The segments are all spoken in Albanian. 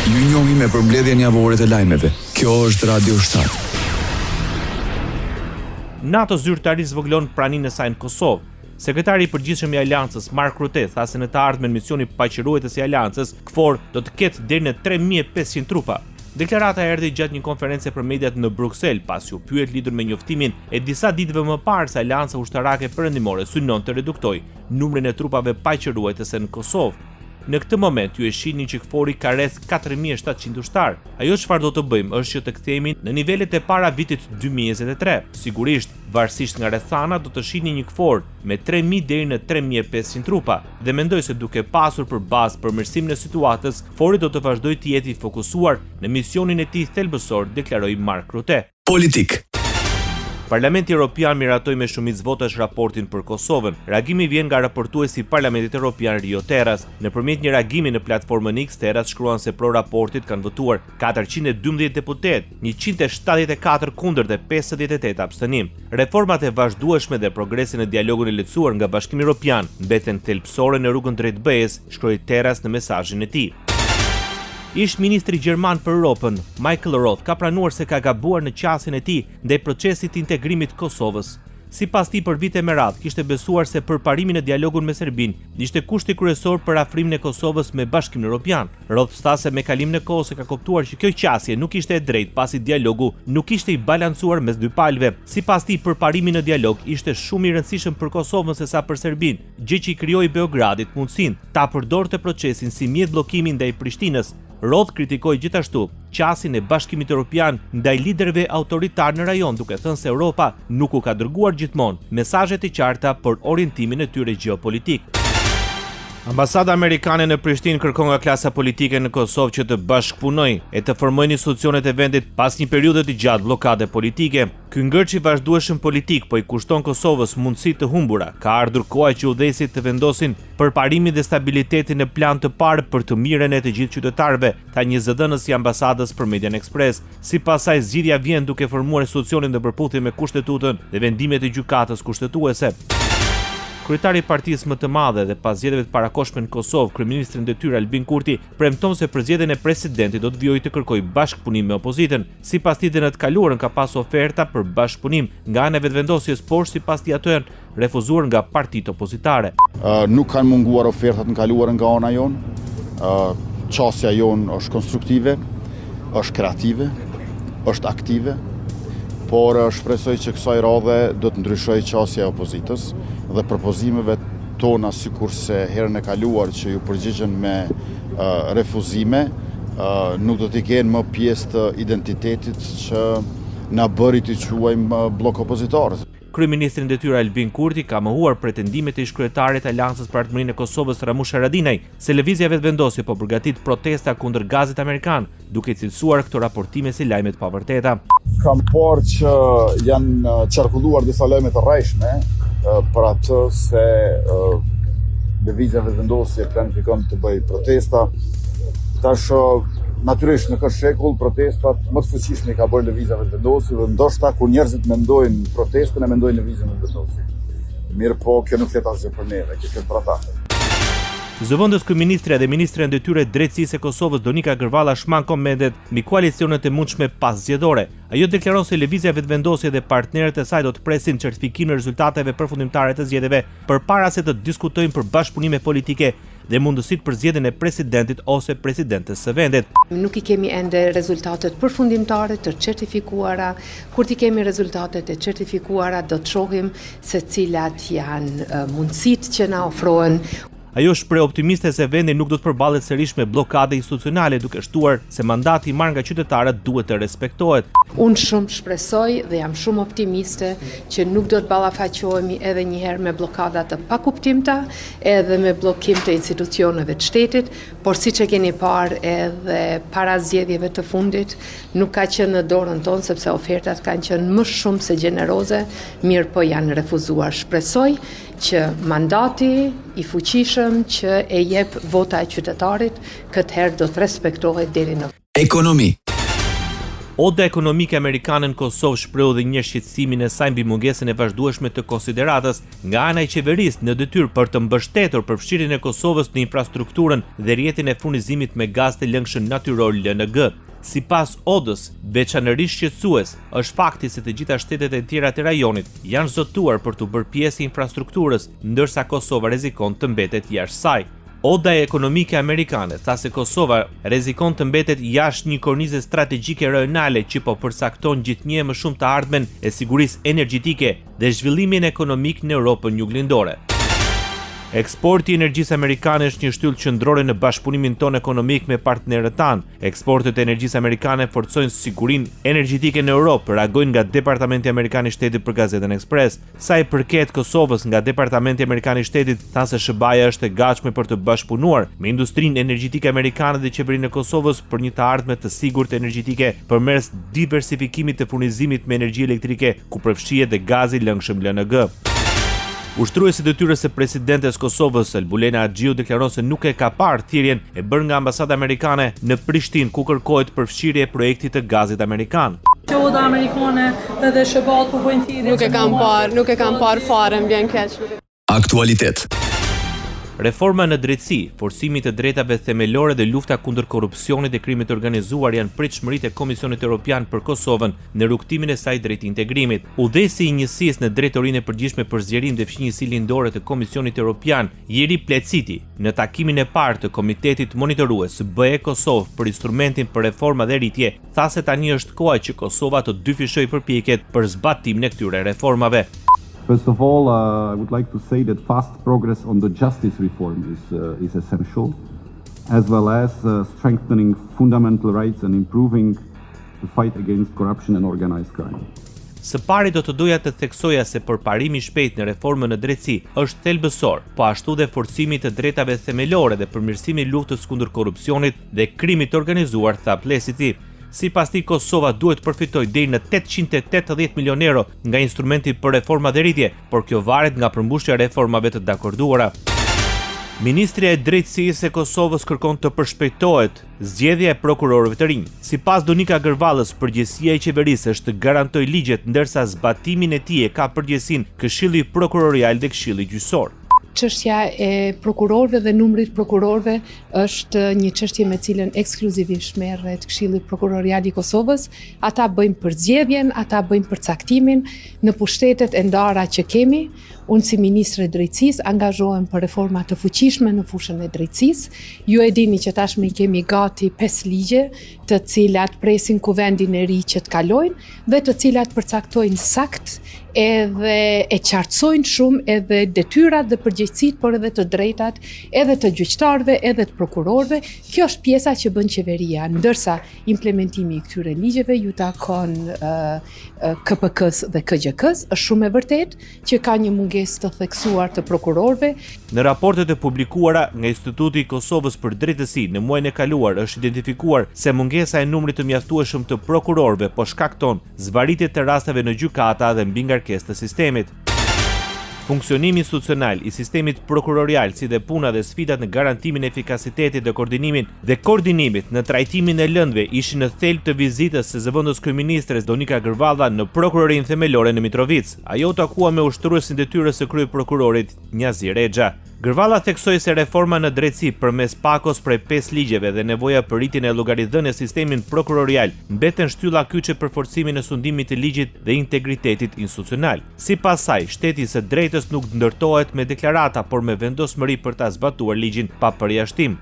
Ju njohim me përmbledhjen javore të lajmeve. Kjo është Radio Shtat. NATO zyrtari zvoglon praninë e saj në Kosovë. Sekretari i përgjithshëm i Aleancës, Mark Rutte, tha se në të ardhmen misioni paqëruetës i Aleancës, KFOR, do të ketë deri në 3500 trupa. Deklarata erdhi gjatë një konference për mediat në Bruksel, pasi u pyet lidhur me njoftimin e disa ditëve më parë se Aleanca Ushtarake Perëndimore synon të reduktojë numrin e trupave paqëruese në Kosovë. Në këtë moment ju e shihni që KFOR-i ka rreth 4700 ushtar. Ajo çfarë do të bëjmë është që të kthehemi në nivelet e para vitit 2023. Sigurisht, varësisht nga rrethana, do të shihni një KFOR me 3000 deri në 3500 trupa. Dhe mendoj se duke pasur për bazë përmirësimin e situatës, KFOR-i do të vazhdojë të jetë i fokusuar në misionin e tij thelbësor, deklaroi Mark Rutte. Politik. Parlamenti Evropian miratoi me shumicë votash raportin për Kosovën. Reagimi vjen nga raportuesi i Parlamentit Evropian Rio Terras. Nëpërmjet një reagimi në platformën X, Terras shkruan se pro raportit kanë votuar 412 deputet, 174 kundër dhe 58 abstenim. Reformat e vazhdueshme dhe progresi në dialogun e lehtësuar nga Bashkimi Evropian mbeten thelbësore në rrugën drejt BE-s, shkroi Terras në mesazhin e tij. Ish ministri gjerman për Europën, Michael Roth, ka pranuar se ka gabuar në qasjen e tij ndaj procesit të integrimit të Kosovës. Sipas tij, për vite me radhë kishte besuar se përparimi në dialogun me Serbinë ishte kushti kryesor për afrimin e Kosovës me Bashkimin Evropian. Roth tha se me kalimin e kohës ka kuptuar që kjo qasje nuk ishte e drejtë, pasi dialogu nuk ishte i balancuar mes dy palëve. Sipas tij, përparimi në dialog ishte shumë i rëndësishëm për Kosovën sesa për Serbinë, gjë që i krijoi Beogradit mundësinë ta përdorte procesin si mjet bllokimi ndaj Prishtinës. Roth kritikoi gjithashtu qasjen e Bashkimit Evropian ndaj liderëve autoritar në rajon, duke thënë se Europa nuk u ka dërguar gjithmonë mesazhe të qarta për orientimin e tyre gjeopolitik. Ambasada amerikane në Prishtinë kërkon nga klasa politike në Kosovë që të bashkëpunojë e të formojnë institucionet e vendit pas një periudhe të gjatë bllokade politike. Ky ngërç i vazhdueshëm politik po i kushton Kosovës mundësi të humbura. Ka ardhur koha që udhëheqësit të vendosin përparimin dhe stabilitetin në plan të parë për të mirën e të gjithë qytetarëve, tha një zëdhënës i ambasadës për Median Express. Sipas saj, zgjidhja vjen duke formuar institucionin në përputhje me kushtetutën dhe vendimet e gjykatës kushtetuese. Kryetari i partisë më të madhe dhe pas zgjedhjeve të parakohshme në Kosovë, kryeministri në detyrë Albin Kurti, premton se për zgjedhjen e presidentit do të vijojë të kërkojë bashkëpunim me opozitën. Sipas tij, në të kaluarën ka pasur oferta për bashkëpunim nga ana e vetëvendosjes, por sipas tij ato janë refuzuar nga partitë opozitare. Nuk kanë munguar ofertat në kaluarën nga ana jon. Qasja jon është konstruktive, është kreative, është aktive, por shpresoj që kësaj radhe do të ndryshojë qasja e opozitës dhe propozimeve tona, sikurse herën e kaluar që ju përgjigjen me refuzime, nuk do t'i kenë më pjesë të identitetit që na bëri të quajmë blok opozitar. Kryeministri në detyrë Albin Kurti ka mohuar pretendimet e ish-kryetarit të Aleancës për Artëmërinë e Kosovës Ramush Haradinaj se lëvizja vetëvendosje po përgatit protesta kundër gazit amerikan, duke cilësuar këto raportime si lajme të pavërteta. Kam parë që janë qarkulluar disa lajme të rrejshme për atë se lëvizja vetëvendosje planifikon të bëjë protesta. Tash natyrisht në këtë shekull protestat më të fuqishme ka bërë lëvizja vetëvendosje dhe ndoshta kur njerëzit mendojnë protestën e mendojnë lëvizjen vetëvendosje. Mirë po, kjo nuk flet asgjë për neve, kjo flet për ata. Zëvendës kryeministre dhe ministre në detyrë drejtësisë e Kosovës Donika Gërvalla shman komentet mbi koalicionet e mundshme pas zgjedhore. Ajo deklaron se lëvizja vetëvendosje dhe partnerët e saj do të presin certifikimin e rezultateve përfundimtare të zgjedhjeve përpara se të diskutojnë për bashkëpunime politike dhe mundësitë për zgjedhjen e presidentit ose presidentes së vendit. Nuk I kemi ende rezultatet përfundimtare të certifikuara. Kur t'i kemi rezultatet e certifikuara, do të shohim se cilat janë mundësitë që na ofrohen. Ajo shpreh optimiste se vendi nuk do të përballet sërish me bllokade institucionale, duke shtuar se mandati I marrë nga qytetarët duhet të respektohet. Unë shumë shpresoj dhe jam shumë optimiste që nuk do të ballafaqohemi edhe një herë me bllokada të pakuptimta, edhe me bllokim të institucioneve të shtetit, por siç e keni parë edhe para zgjedhjeve të fundit, nuk ka qenë në dorën tonë sepse ofertat kanë qenë më shumë se gjeneroze, mirë po janë refuzuar. Shpresoj që mandati I fuqishëm që e jep vota e qytetarit, këtë herë do të respektohet deri në. Ekonomi. Oda ekonomike amerikane në Kosovë shpreu dhe një shqetësimin e saj mbi mungesën e vazhdueshme të konsideratës nga ana e qeverisë në detyrë për të mbështetur përfshirjen e Kosovës në infrastrukturën dhe rrjetin e furnizimit me gaz të lëngshëm natyror LNG. Sipas Odës, veçanërisht shqetësues është fakti se të gjitha shtetet e tjera të rajonit janë zotuar për të bërë pjesë e infrastrukturës, ndërsa Kosova rrezikon të mbetet jashtë saj. Oda ekonomike amerikane tha se Kosova rrezikon të mbetet jashtë një kornize strategjike rajonale që po përcakton gjithnjë më shumë të ardhmen e sigurisë energjetike dhe zhvillimin ekonomik në Europën juglindore. Eksporti i energjisë amerikane është një shtyllë qendrore në bashkëpunimin ton ekonomik me partnerët tanë. Eksportet e energjisë amerikane forcojnë sigurinë energjetike në Europë, reagojnë nga Departamenti Amerikan i Shtetit për Gazetën Ekspres. Sa i përket Kosovës, nga Departamenti Amerikan i Shtetit thanë se SBA-ja është e gatshme për të bashkëpunuar me industrinë energjetike amerikane dhe qeverinë e Kosovës për një të ardhme të sigurt energjetike përmes diversifikimit të furnizimit me energji elektrike, ku përfshihet dhe gazi lëngshëm LNG. Ushtruesi detyrës së presidentes Kosovës, Elbulena Axhiu, deklaron se nuk e ka parë thirrjen e bërë nga ambasada amerikane në Prishtinë ku kërkohet përfshirje e projektit të gazit amerikan. Oda amerikane dhe SBA ku bëjnë thirrje. Nuk e kam parë fare, më vjen keq. Aktualitet. Reforma në drejtësi, forcimi të drejtave themelore dhe lufta kundër korrupsionit dhe krimit të organizuar janë pritshmëritë e Komisionit Evropian për Kosovën në rrugtimin e saj drejt integrimit. Udhëhesi i njësisë në drejtorinë e përgjithshme për zgjerim dhe fqinjësi lindore të Komisionit Evropian, Jeri Pleciti, në takimin e parë të Komitetit Monitorues BE Kosovë për instrumentin për reforma dhe rritje, tha se tani është koha që Kosova të dyfishojë përpjekjet për zbatimin e këtyre reformave. First of all, I would like to say that fast progress on the justice reform is essential, as well as strengthening fundamental rights and improving the fight against corruption and organized crime. Së pari do të doja të theksoja se përparimi i shpejtë në reformën në drejtësi është thelbësor, po ashtu dhe forcimi të drejtave themelore dhe përmirësimi i luftës kundër korrupsionit dhe krimit të organizuar, tha Pleciti. Sipas tij, Kosova duhet përfitojë deri në 880 milion euro nga instrumenti për reforma dhe rritje, por kjo varet nga përmbushja e reformave të dakorduara. Ministria e Drejtësisë e Kosovës kërkon të përshpejtohet zgjedhja e prokurorëve të rinj. Sipas Donika Gërvallës, përgjegjësia e qeverisë është të garantojë ligjet, ndërsa zbatimin e tij e ka përgjegjësinë Këshilli Prokurorial dhe Këshilli Gjyqësor. Çështja e prokurorëve dhe numrit prokurorëve është një çështje me cilën ekskluzivisht merret Këshilli Prokurorial i Kosovës. Ata bëjnë përzgjedhjen, ata bëjnë përcaktimin në pushtetet e ndara që kemi. Unë si Ministre e Drejtësisë angazhohem për reforma të fuqishme në fushën e drejtësisë. Ju e dini që tashmë kemi gati 5 ligje, të cilat presin kuvendin e ri që të kalojnë dhe të cilat përcaktojnë sakt edhe e qartësojnë shumë edhe detyrat dhe përgjegjësitë, por edhe të drejtat edhe të gjyqtarëve, edhe të prokurorëve. Kjo është pjesa që bën qeveria, ndërsa implementimi i këtyre ligjeve ju takon KPK-s dhe KGK-s. Është shumë e vërtetë që ka një mungesë të theksuar të prokurorëve. Në raportet e publikuara nga Instituti i Kosovës për Drejtësi në muajin e kaluar është identifikuar se mungesa e numrit të mjaftueshëm të prokurorëve po shkakton zvaritje të rasteve në gjykata dhe mbi ngarkesë të sistemit. Funksionimi institucional i sistemit prokurorial, si dhe puna dhe sfidat në garantimin e efikasitetit dhe koordinimit në trajtimin e lëndëve ishin në thelb të vizitës së zëvendës kryeministres Donika Gërvalla në prokurorinë themelore në Mitrovicë. Ajo u takua me ushtruesin detyrës së kryeprokurorit Njazi Rexha. Gërvalla theksoi se reforma në drejtësi përmes pakos prej 5 ligjeve dhe nevoja për rritjen e llogaridhënies në sistemin prokurorial mbeten shtylla kyçe për forcimin e sundimit të ligjit dhe integritetit institucional. Sipas saj, shteti së drejtës nuk ndërtohet me deklarata, por me vendosmëri për ta zbatuar ligjin pa përjashtim.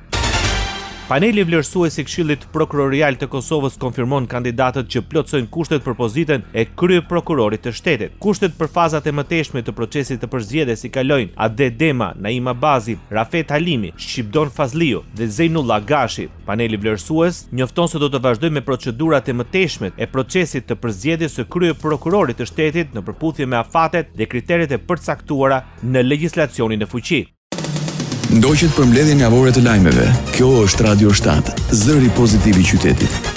Paneli vlerësues i Këshillit Prokurorial të Kosovës konfirmon kandidatët që plotësojnë kushtet për pozitën e kryeprokurorit të shtetit. Kushtet për fazat e mëtejshme të procesit të përzgjedhjes i kalojnë Ade Dema, Naima Bazi, Rafet Halimi, Shqipdon Fazliu dhe Zejnullah Gashi. Paneli vlerësues njofton se do të vazhdojë me procedurat e mëtejshme e procesit të përzgjedhjes së kryeprokurorit të shtetit në përputhje me afatet dhe kriteret e përcaktuara në legjislacionin e fuqi. Ndoqët për mbledhjen javore të lajmeve. Kjo është Radio 7, zëri pozitiv i qytetit.